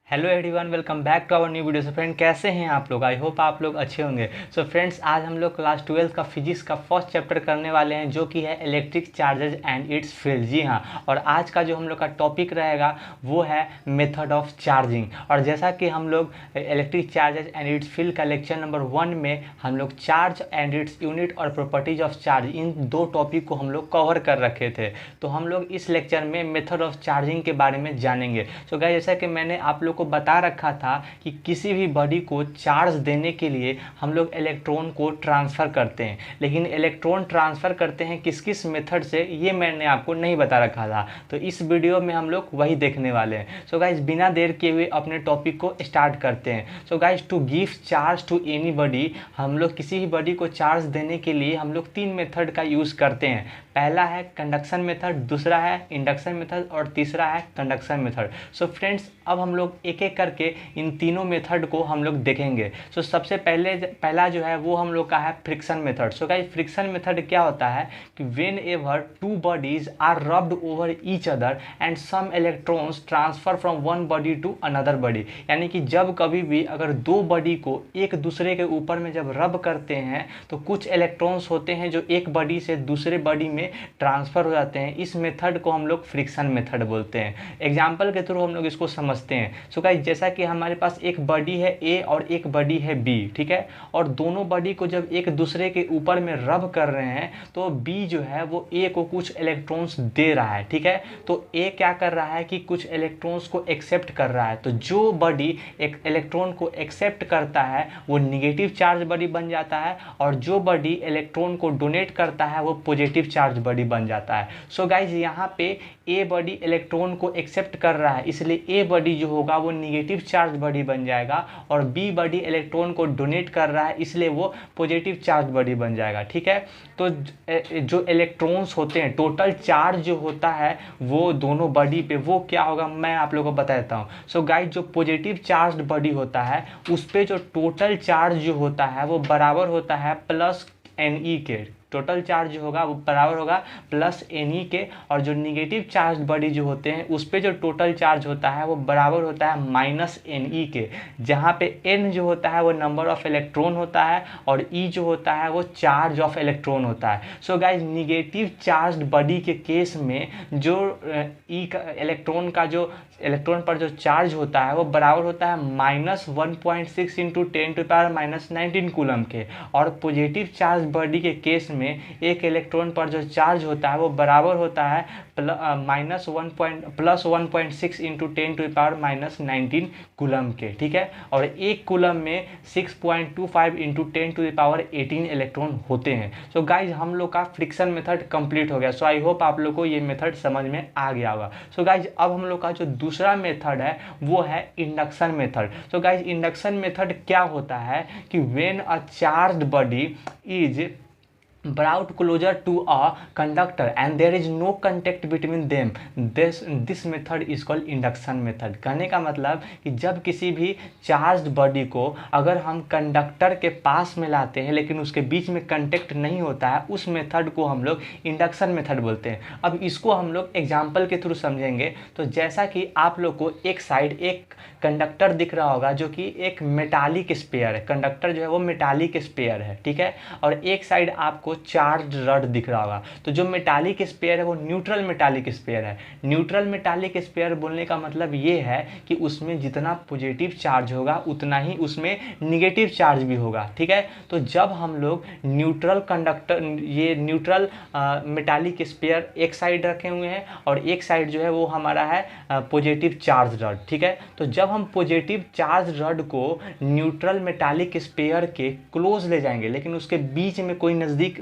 Hello everyone, welcome back to our new video. So friend, कैसे हैं आप लोग? आई होप आप लोग अच्छे होंगे। सो फ्रेंड्स, आज हम लोग क्लास 12 का फिजिक्स का फर्स्ट चैप्टर करने वाले हैं, जो कि है electric charges and its field. जी हाँ, और आज का जो हम लोग का टॉपिक रहेगा वो है मेथड ऑफ चार्जिंग। और जैसा कि हम लोग electric charges and its field का लेक्चर नंबर 1 में हम लोग चार्ज एंड इट्स यूनिट और प्रॉपर्टीज ऑफ चार्ज, इन दो टॉपिक को हम लोग कवर कर रखे थे। तो हम लोग इस लेक्चर में मेथड ऑफ चार्जिंग के बारे में जानेंगे। सो गाइस, जैसा कि मैंने आप लोग को बता रखा था कि किसी भी बॉडी को चार्ज देने के लिए हम लोग इलेक्ट्रॉन को ट्रांसफ़र करते हैं, लेकिन इलेक्ट्रॉन ट्रांसफ़र करते हैं किस किस मेथड से, ये मैंने आपको नहीं बता रखा था। तो इस वीडियो में हम लोग वही देखने वाले हैं। सो गाइस, बिना देर किए हुए अपने टॉपिक को स्टार्ट करते हैं। So guys, to give charge to any body, हम लोग किसी भी बॉडी को चार्ज देने के लिए हम लोग 3 मेथड का यूज़ करते हैं। पहला है कंडक्शन मेथड, दूसरा है इंडक्शन मेथड और तीसरा है कंडक्शन मेथड। सो फ्रेंड्स, अब हम लोग एक एक करके इन तीनों मेथड को हम लोग देखेंगे। सो सबसे पहला जो है वो हम लोग का है friction method. So guys, friction method क्या होता है कि whenever two bodies are rubbed over each other and some electrons transfer from one body to another body, यानी कि जब कभी भी अगर दो बॉडी को एक दूसरे के ऊपर में जब रब करते हैं तो कुछ इलेक्ट्रॉन्स होते हैं जो एक बॉडी से दूसरे बॉडी में ट्रांसफ़र हो जाते हैं। इस मेथड को हम लोग फ्रिक्शन मेथड बोलते हैं। एग्जाम्पल के थ्रू हम लोग इसको समझते हैं। सो गाइस, जैसा कि हमारे पास एक बॉडी है ए और एक बॉडी है बी, ठीक है, और दोनों बॉडी को जब एक दूसरे के ऊपर में रब कर रहे हैं तो बी जो है वो ए को कुछ इलेक्ट्रॉन्स दे रहा है, ठीक है। तो ए क्या कर रहा है कि कुछ इलेक्ट्रॉन्स को एक्सेप्ट कर रहा है। तो जो बॉडी एक इलेक्ट्रॉन को एक्सेप्ट करता है वो निगेटिव चार्ज बॉडी बन जाता है, और जो बॉडी इलेक्ट्रॉन को डोनेट करता है वो पॉजिटिव चार्ज बॉडी बन जाता है। सो गाइज, यहाँ पे ए बॉडी इलेक्ट्रॉन को एक्सेप्ट कर रहा है, इसलिए ए बॉडी जो होगा वो निगेटिव चार्ज बॉडी बन जाएगा, और बी बॉडी इलेक्ट्रॉन को डोनेट कर रहा है, इसलिए वो पॉजिटिव चार्ज बॉडी बन जाएगा, ठीक है। तो जो इलेक्ट्रॉन्स होते हैं, टोटल चार्ज जो होता है वो दोनों बॉडी पे वो क्या होगा मैं आप लोगों को बता देता हूँ। सो गाइज, जो पॉजिटिव चार्ज बॉडी होता है उस पर जो टोटल चार्ज जो होता है वो बराबर होता है प्लस एन ई के। टोटल चार्ज जो होगा वो बराबर होगा प्लस एन ई के, और जो निगेटिव चार्ज बॉडी जो होते हैं उस पर जो टोटल चार्ज होता है वो बराबर होता है माइनस एन ई के, जहाँ पे एन जो होता है वो नंबर ऑफ इलेक्ट्रॉन होता है और ई जो होता है वो चार्ज ऑफ इलेक्ट्रॉन होता है। So guys, negative charge body के केस में जो ई का इलेक्ट्रॉन पर जो चार्ज होता है वो बराबर होता है -1.6 इंटू 10⁻⁻19 कूलम के, और पॉजिटिव चार्ज बॉडी के केस में एक इलेक्ट्रॉन पर जो चार्ज होता है वो बराबर होता है +1.6 इंटू 10⁻⁻19 कूलम के, ठीक है। और एक कूलम में 6.25 इंटू 10⁻18 इलेक्ट्रॉन होते हैं। सो गाइज, हम लोग का फ्रिक्शन मेथड कंप्लीट हो गया। सो आई होप आप लोग को ये मेथड समझ में आ गया होगा। सो गाइज, अब हम लोग का जो दूसरा मेथड है वो है induction method. So guys, induction method क्या होता है कि when a charged body is brought closer to a conductor and there is no contact between them, this method is called induction method। कहने का मतलब कि जब किसी भी चार्ज्ड बॉडी को अगर हम कंडक्टर के पास में लाते हैं लेकिन उसके बीच में कंटेक्ट नहीं होता है, उस मेथड को हम लोग इंडक्शन मेथड बोलते हैं। अब इसको हम लोग एग्जाम्पल के थ्रू समझेंगे। तो जैसा कि आप लोग को एक साइड एक कंडक्टर दिख रहा होगा जो कि एक मेटालिक स्पेयर है, कंडक्टर जो है वो मेटालिक स्पेयर है, ठीक है, और एक साइड आपको चार्ज रड दिख रहा होगा। तो जो मेटालिक स्पेयर है वो न्यूट्रल मेटालिक स्पेयर है। न्यूट्रल मेटालिक स्पेयर बोलने का मतलब ये है कि उसमें जितना पॉजिटिव चार्ज होगा उतना ही उसमें निगेटिव चार्ज भी होगा, ठीक है। तो जब हम लोग न्यूट्रल कंडक्टर, ये न्यूट्रल मेटालिक स्पेयर एक साइड रखे हुए हैं और एक साइड जो है वो हमारा है पॉजिटिव चार्ज रड, ठीक है। तो जब हम पॉजिटिव चार्ज रड को न्यूट्रल मेटालिक स्पेयर के क्लोज ले जाएंगे, लेकिन उसके बीच में कोई नज़दीक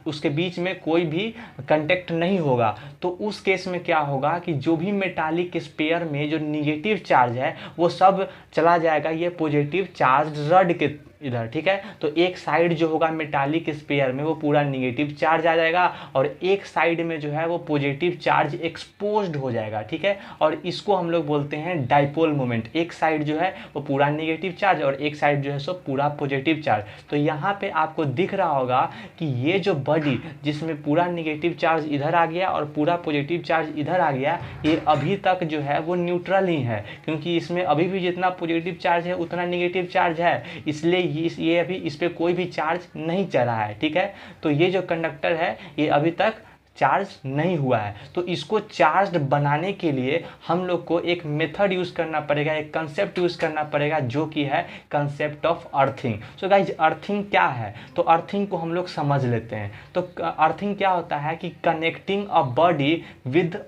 उसके बीच में कोई भी कांटेक्ट नहीं होगा, तो उस केस में क्या होगा कि जो भी मेटालिक स्पेयर में जो निगेटिव चार्ज है वो सब चला जाएगा ये पॉजिटिव चार्ज रड के इधर, ठीक है। तो एक साइड जो होगा मेटालिक स्फीयर में वो पूरा निगेटिव चार्ज आ जाएगा और एक साइड में जो है वो पॉजिटिव चार्ज एक्सपोज्ड हो जाएगा, ठीक है। और इसको हम लोग बोलते हैं डाइपोल मोमेंट। एक साइड जो है वो पूरा निगेटिव चार्ज और एक साइड जो है सो पूरा पॉजिटिव चार्ज। तो यहाँ पे आपको दिख रहा होगा कि ये जो बॉडी जिसमें पूरा निगेटिव चार्ज इधर आ गया और पूरा पॉजिटिव चार्ज इधर आ गया, ये अभी तक जो है वो न्यूट्रल ही है, क्योंकि इसमें अभी भी जितना पॉजिटिव चार्ज है उतना निगेटिव चार्ज है, इसलिए ये अभी इस पर कोई भी चार्ज नहीं चला है, ठीक है। तो ये जो कंडक्टर है ये अभी तक चार्ज नहीं हुआ है। तो इसको चार्ज बनाने के लिए हम लोग को एक मेथड यूज़ करना पड़ेगा, एक कंसेप्ट यूज़ करना पड़ेगा, जो कि है concept of earthing. So guys, earthing क्या है? तो अर्थिंग को हम लोग समझ लेते हैं। तो अर्थिंग क्या होता है कि connecting a body with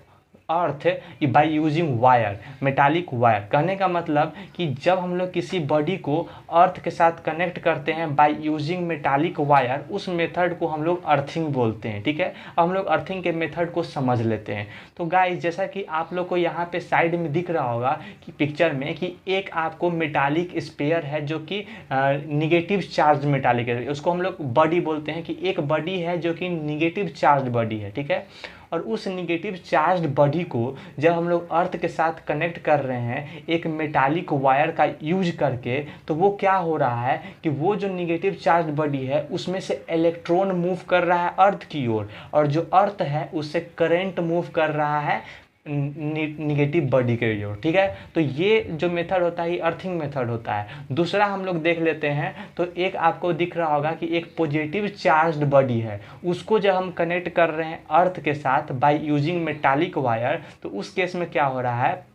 earth by using wire, metallic wire. कहने का मतलब कि जब हम लोग किसी बॉडी को अर्थ के साथ कनेक्ट करते हैं बाय यूजिंग मेटालिक वायर, उस मेथड को हम लोग अर्थिंग बोलते हैं, ठीक है। अब हम लोग अर्थिंग के मेथड को समझ लेते हैं। तो गाइस, जैसा कि आप लोग को यहाँ पे साइड में दिख रहा होगा कि पिक्चर में कि एक आपको मेटालिक स्फीयर है जो कि निगेटिव चार्ज मेटालिक है, उसको हम लोग बॉडी बोलते हैं कि एक बॉडी है जो कि निगेटिव चार्ज बॉडी है, ठीक है। और उस निगेटिव चार्ज बॉडी को जब हम लोग अर्थ के साथ कनेक्ट कर रहे हैं एक मेटालिक वायर का यूज करके, तो वो क्या हो रहा है कि वो जो निगेटिव चार्ज बॉडी है उसमें से इलेक्ट्रॉन मूव कर रहा है अर्थ की ओर, और जो अर्थ है उससे करंट मूव कर रहा है निगेटिव बॉडी के ओर, ठीक है। तो ये जो मेथड होता है ये अर्थिंग मेथड होता है। दूसरा हम लोग देख लेते हैं, तो एक आपको दिख रहा होगा कि एक पॉजिटिव चार्ज्ड बॉडी है, उसको जब हम कनेक्ट कर रहे हैं अर्थ के साथ बाय यूजिंग मेटालिक वायर, तो उस केस में क्या हो रहा है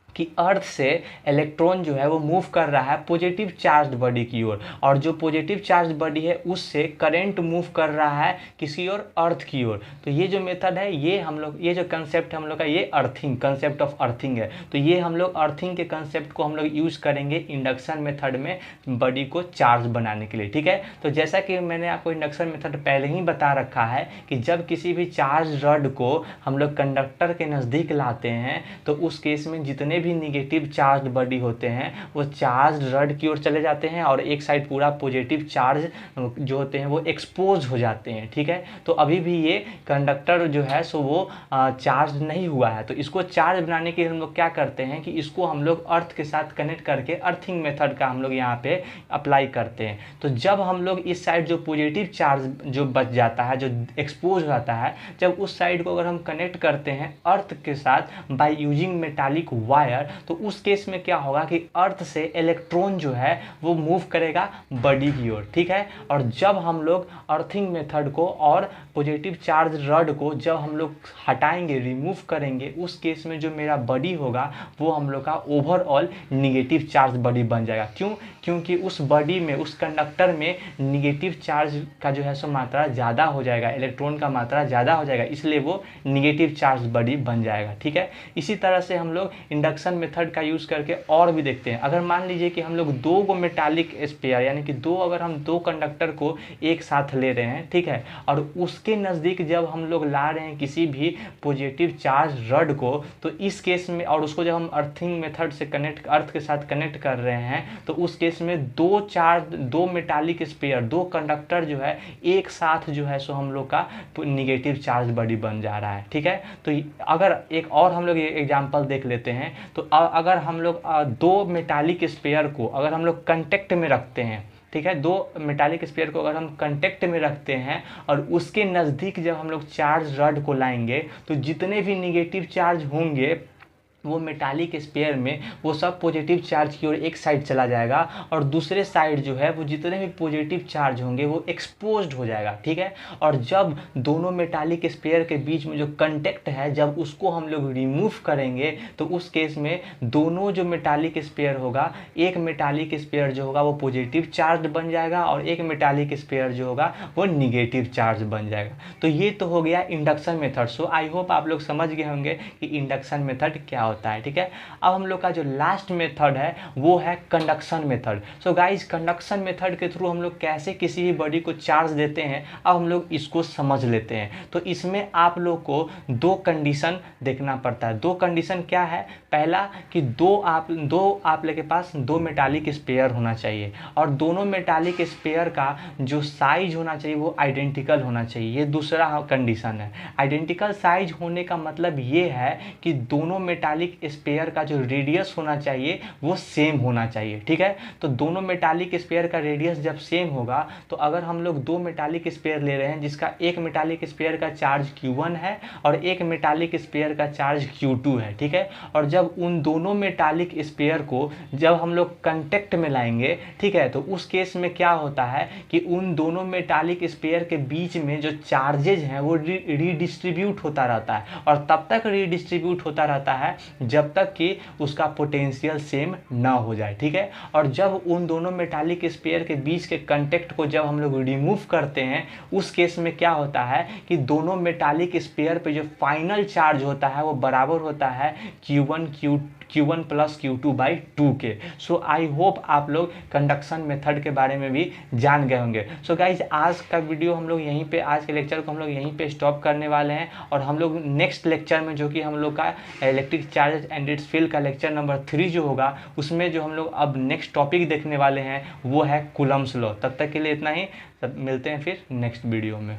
कि अर्थ से इलेक्ट्रॉन जो है वो मूव कर रहा है पॉजिटिव चार्ज बॉडी की ओर, और जो पॉजिटिव चार्ज बॉडी है उससे करंट मूव कर रहा है किसी और अर्थ की ओर। तो ये जो मेथड है ये हम लोग, ये जो कंसेप्ट हम लोग का, ये अर्थिंग, कंसेप्ट ऑफ अर्थिंग है। तो ये हम लोग अर्थिंग के कंसेप्ट को हम लोग यूज़ करेंगे इंडक्शन मेथड में बॉडी को चार्ज बनाने के लिए, ठीक है। तो जैसा कि मैंने आपको इंडक्शन मेथड पहले ही बता रखा है कि जब किसी भी चार्ज रॉड को हम लोग कंडक्टर के नज़दीक लाते हैं तो उस केस में जितने भी निगेटिव चार्ज बॉडी होते हैं वो चार्ज रॉड की ओर चले जाते हैं और एक साइड पूरा पॉजिटिव चार्ज जो होते हैं वो एक्सपोज हो जाते हैं, ठीक है। तो अभी भी ये कंडक्टर जो है सो वो चार्ज नहीं हुआ है। तो इसको चार्ज बनाने के लिए हम लोग क्या करते हैं कि इसको हम लोग अर्थ के साथ कनेक्ट करके अर्थिंग मेथड का हम लोग यहाँ पे अप्लाई करते हैं। तो जब हम लोग इस साइड जो पॉजिटिव चार्ज जो बच जाता है, जो एक्सपोज हो जाता है, जब उस साइड को अगर हम कनेक्ट करते हैं अर्थ के साथ बाय यूजिंग मेटालिक वायर, तो उस केस में क्या होगा कि अर्थ से इलेक्ट्रॉन जो है वो मूव करेगा बॉडी की ओर, ठीक है। और जब हम लोग अर्थिंग मेथड को और पॉजिटिव चार्ज रॉड को जब हम लोग हटाएंगे, रिमूव करेंगे, उस केस में जो मेरा बॉडी होगा वो हम लोग का ओवरऑल निगेटिव चार्ज बॉडी बन जाएगा। क्यों? क्योंकि उस बॉडी में, उस कंडक्टर में निगेटिव चार्ज का जो है सो मात्रा ज़्यादा हो जाएगा, इलेक्ट्रॉन का मात्रा ज़्यादा हो जाएगा, इसलिए वो निगेटिव चार्ज बॉडी बन जाएगा, ठीक है। इसी तरह से हम लोग इंडक्शन मेथड का यूज़ करके और भी देखते हैं। अगर मान लीजिए कि हम लोग दो को मेटालिक स्फीयर, यानी कि अगर हम दो कंडक्टर को एक साथ ले रहे हैं, ठीक है, और उसके नज़दीक जब हम लोग ला रहे हैं किसी भी पॉजिटिव चार्ज रॉड को, तो इस केस में, और उसको जब हम अर्थिंग मेथड से कनेक्ट, अर्थ के साथ कनेक्ट कर रहे हैं, तो उस केस में दो मेटालिक स्फीयर, दो कंडक्टर जो है एक साथ जो है सो हम लोग का निगेटिव चार्ज बॉडी बन जा रहा है, ठीक है। तो अगर एक और हम लोग ये एग्जांपल देख लेते हैं, तो अगर हम लोग दो मेटालिक स्फीयर को अगर हम लोग कांटेक्ट में रखते हैं, ठीक है, दो मेटालिक स्फीयर को अगर हम कांटेक्ट में रखते हैं और उसके नज़दीक जब हम लोग चार्ज रॉड को लाएंगे, तो जितने भी निगेटिव चार्ज होंगे वो मेटालिक स्फीयर में वो सब पॉजिटिव चार्ज की ओर एक साइड चला जाएगा, और दूसरे साइड जो है वो जितने भी पॉजिटिव चार्ज होंगे वो एक्सपोज्ड हो जाएगा, ठीक है। और जब दोनों मेटालिक स्फीयर के बीच में जो कंटेक्ट है, जब उसको हम लोग रिमूव करेंगे, तो उस केस में दोनों जो मेटालिक स्फीयर होगा, एक मेटालिक स्फीयर जो होगा वो पॉजिटिव चार्ज बन जाएगा और एक मेटालिक स्फीयर जो होगा वो निगेटिव चार्ज बन जाएगा। तो ये तो हो गया induction method. So I hope आप लोग समझ गए होंगे कि इंडक्शन मेथड क्या होता है, ठीक है। अब हम लोग का जो लास्ट मेथड है वो है conduction method. So guys conduction method के थ्रू हम लोग कैसे किसी भी बॉडी को चार्ज देते हैं, अब हम लोग इसको समझ लेते हैं। तो इसमें आप लोग को दो कंडीशन देखना पड़ता है। दो कंडीशन क्या है? पहला कि दो आप लोग के पास दो मेटालिक स्पेयर होना चाहिए और दोनों मेटालिक स्पेयर का जो साइज होना चाहिए वो आइडेंटिकल होना चाहिए। ये दूसरा कंडीशन है। आइडेंटिकल साइज होने का मतलब ये है कि दोनों मेटालिक स्पेयर का जो रेडियस होना चाहिए वो सेम होना चाहिए, ठीक है। तो दोनों मेटालिक स्पेयर का रेडियस जब सेम होगा तो अगर हम लोग दो मेटालिक स्पेयर ले रहे हैं जिसका एक मेटालिक स्पेयर का चार्ज Q1 है और एक मेटालिक स्पेयर का चार्ज Q2 है, ठीक है। और जब उन दोनों मेटालिक स्पेयर को जब हम लोग कांटेक्ट में लाएंगे, ठीक है, तो उस केस में क्या होता है कि उन दोनों मेटालिक स्पेयर के बीच में जो चार्जेज हैं वो रीडिस्ट्रीब्यूट होता रहता है और तब तक रीडिस्ट्रीब्यूट होता रहता है जब तक कि उसका पोटेंशियल सेम ना हो जाए, ठीक है। और जब उन दोनों मेटालिक स्पेयर के बीच के कांटेक्ट को जब हम लोग रिमूव करते हैं उस केस में क्या होता है कि दोनों मेटालिक स्पेयर पे जो फाइनल चार्ज होता है वो बराबर होता है Q1 प्लस Q2/2 के। सो आई होप आप लोग कंडक्शन मेथड के बारे में भी जान गए होंगे। सो गाइज आज का वीडियो हम लोग यहीं पे, आज के लेक्चर को हम लोग यहीं पे स्टॉप करने वाले हैं और हम लोग नेक्स्ट लेक्चर में जो कि हम लोग का electric charges and its field का लेक्चर नंबर 3 जो होगा उसमें जो हम लोग अब नेक्स्ट टॉपिक देखने वाले हैं वो है कूलम्ब्स लॉ। तब तक के लिए इतना ही, सब मिलते हैं फिर नेक्स्ट वीडियो में।